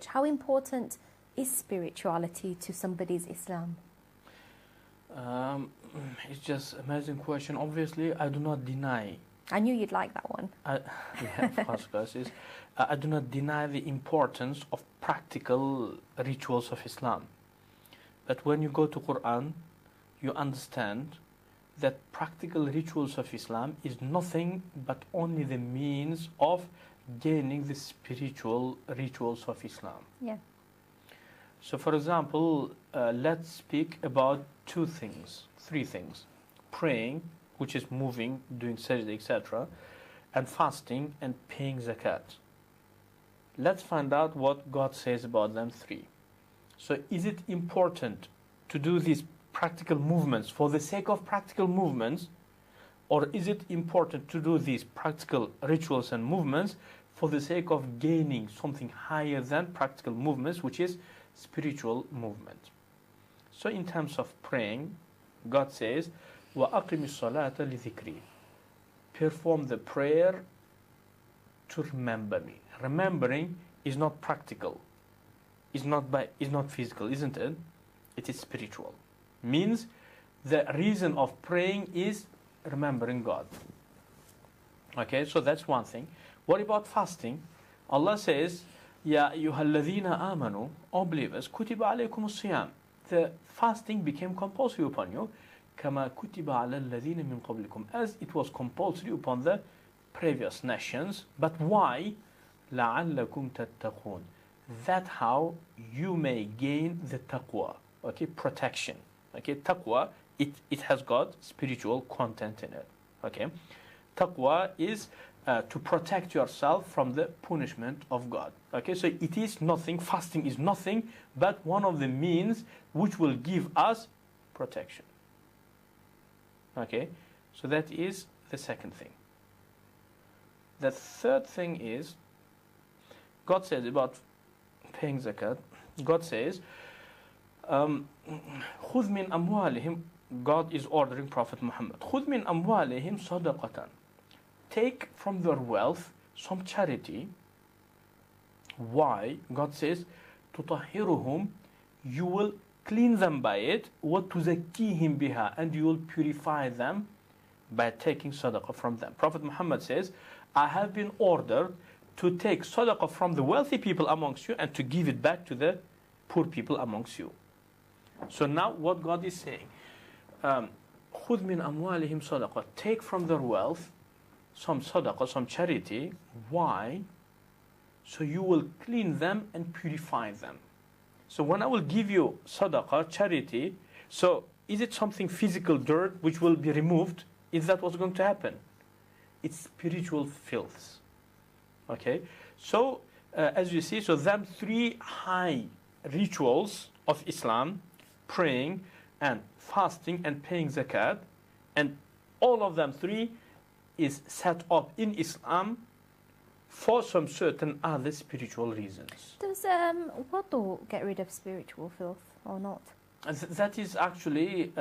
How important is spirituality to somebody's Islam? It's just an amazing question. Obviously, I do not deny. I knew you'd like that one. Yeah, of course, guys. I do not deny the importance of practical rituals of Islam. But when you go to Quran, you understand that practical rituals of Islam is nothing but only the means of gaining the spiritual rituals of Islam. Yeah. So, for example, let's speak about three things: praying, which is moving, doing sajda, etc., and fasting and paying zakat. Let's find out what God says about them three. So, is it important to do these practical movements for the sake of practical movements, or is it important to do these practical rituals and movements for the sake of gaining something higher than practical movements, which is spiritual movement? So in terms of praying, God says, وَأَقِمِ الصَّلَاةَ لِذِكْرِي. Perform the prayer to remember me. Remembering is not practical. It's not physical, isn't it? It is spiritual. Means the reason of praying is remembering God. Okay, so that's one thing. What about fasting? Allah says, Ya ayyuhalladhina amanu, O believers, kutiba alaykum as-siyam. The fasting became compulsory upon you, kama kutiba ala alladhina min qablikum, as it was compulsory upon the previous nations. But why? لَعَلَّكُمْ تَتَّقُونَ. That how you may gain the taqwa. Okay, protection. Okay, taqwa, it has got spiritual content in it. Okay, taqwa is to protect yourself from the punishment of God. Okay, so it is nothing, fasting is nothing but one of the means which will give us protection. Okay, so that is the second thing. The third thing is, God says about paying zakat, God says, خُذْ مِنْ أَمْوَالِهِمْ, God is ordering Prophet Muhammad, خُذْ مِنْ أَمْوَالِهِمْ صَدَقَةً. Take from their wealth some charity. Why? God says, تُطَهِّرُهُمْ, you will clean them by it, وَتُزَكِّيهِمْ بِهَا, and you will purify them by taking sadaqah from them. Prophet Muhammad says, I have been ordered to take sadaqah from the wealthy people amongst you and to give it back to the poor people amongst you. So now what God is saying, خُذْ مِنْ أَمْوَالِهِمْ صَدَقَةً, take from their wealth some sadaqah, some charity. Why? So you will clean them and purify them. So when I will give you sadaqah, charity, so is it something physical dirt which will be removed? Is that what's going to happen? It's spiritual filth. Okay, so as you see, so them three high rituals of Islam, praying and fasting and paying zakat, and all of them three is set up in Islam for some certain other spiritual reasons. Does wudu get rid of spiritual filth or not? That is actually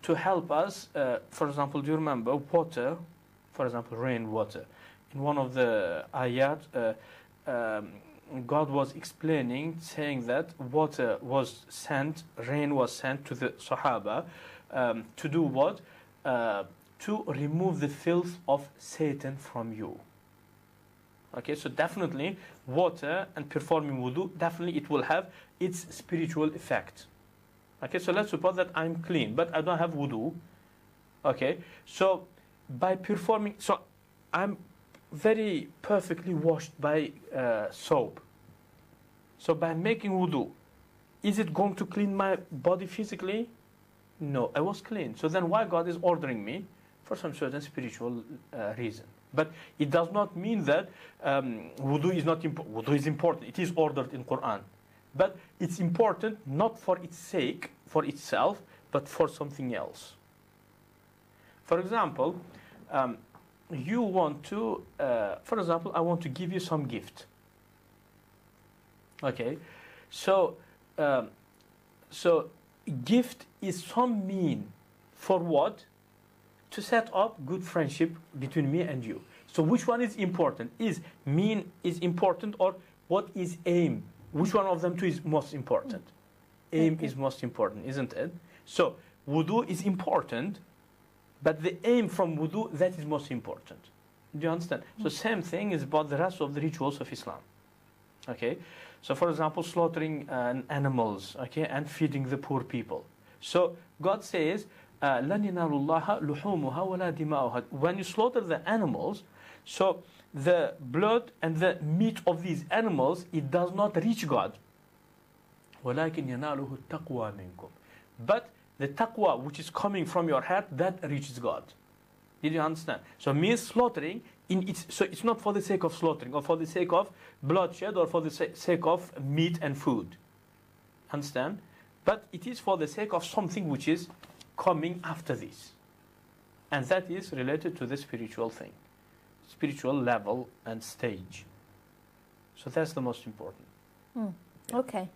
to help us. For example, do you remember water? For example, rainwater. In one of the ayat, God was explaining, saying that water was sent, rain was sent to the Sahaba to do what? To remove the filth of Satan from you. Okay, so definitely water and performing wudu, definitely it will have its spiritual effect. Okay, so let's suppose that I'm clean, but I don't have wudu. Okay, so by performing, so I'm very perfectly washed by soap. So by making wudu, is it going to clean my body physically? No, I was clean. So then why God is ordering me? For some certain spiritual reason. But it does not mean that wudu is not important. Wudu is important. It is ordered in Quran. But it's important not for its sake, for itself, but for something else. For example, you want to, for example, I want to give you some gift. Okay, so gift is some mean for what? To set up good friendship between me and you. So which one is important? Is mean is important, or what is aim Which one of them two is most important? Aim is most important, isn't it? So wudu is important, but the aim from wudu, that is most important. Do you understand? So same thing is about the rest of the rituals of Islam. Okay? So for example, slaughtering animals, okay, and feeding the poor people. So God says, لَنْ يَنَالُ اللَّهَ لُحُومُهَا وَلَا دِمَاؤُهَا. When you slaughter the animals, so the blood and the meat of these animals, it does not reach God. وَلَكِنْ يَنَالُهُ التَّقْوَى مِنْكُمْ. But the taqwa which is coming from your heart, that reaches God. Did you understand? So mere slaughtering, so it's not for the sake of slaughtering, or for the sake of bloodshed, or for the sake of meat and food. Understand? But it is for the sake of something which is coming after this. And that is related to the spiritual thing. Spiritual level and stage. So that's the most important. Okay.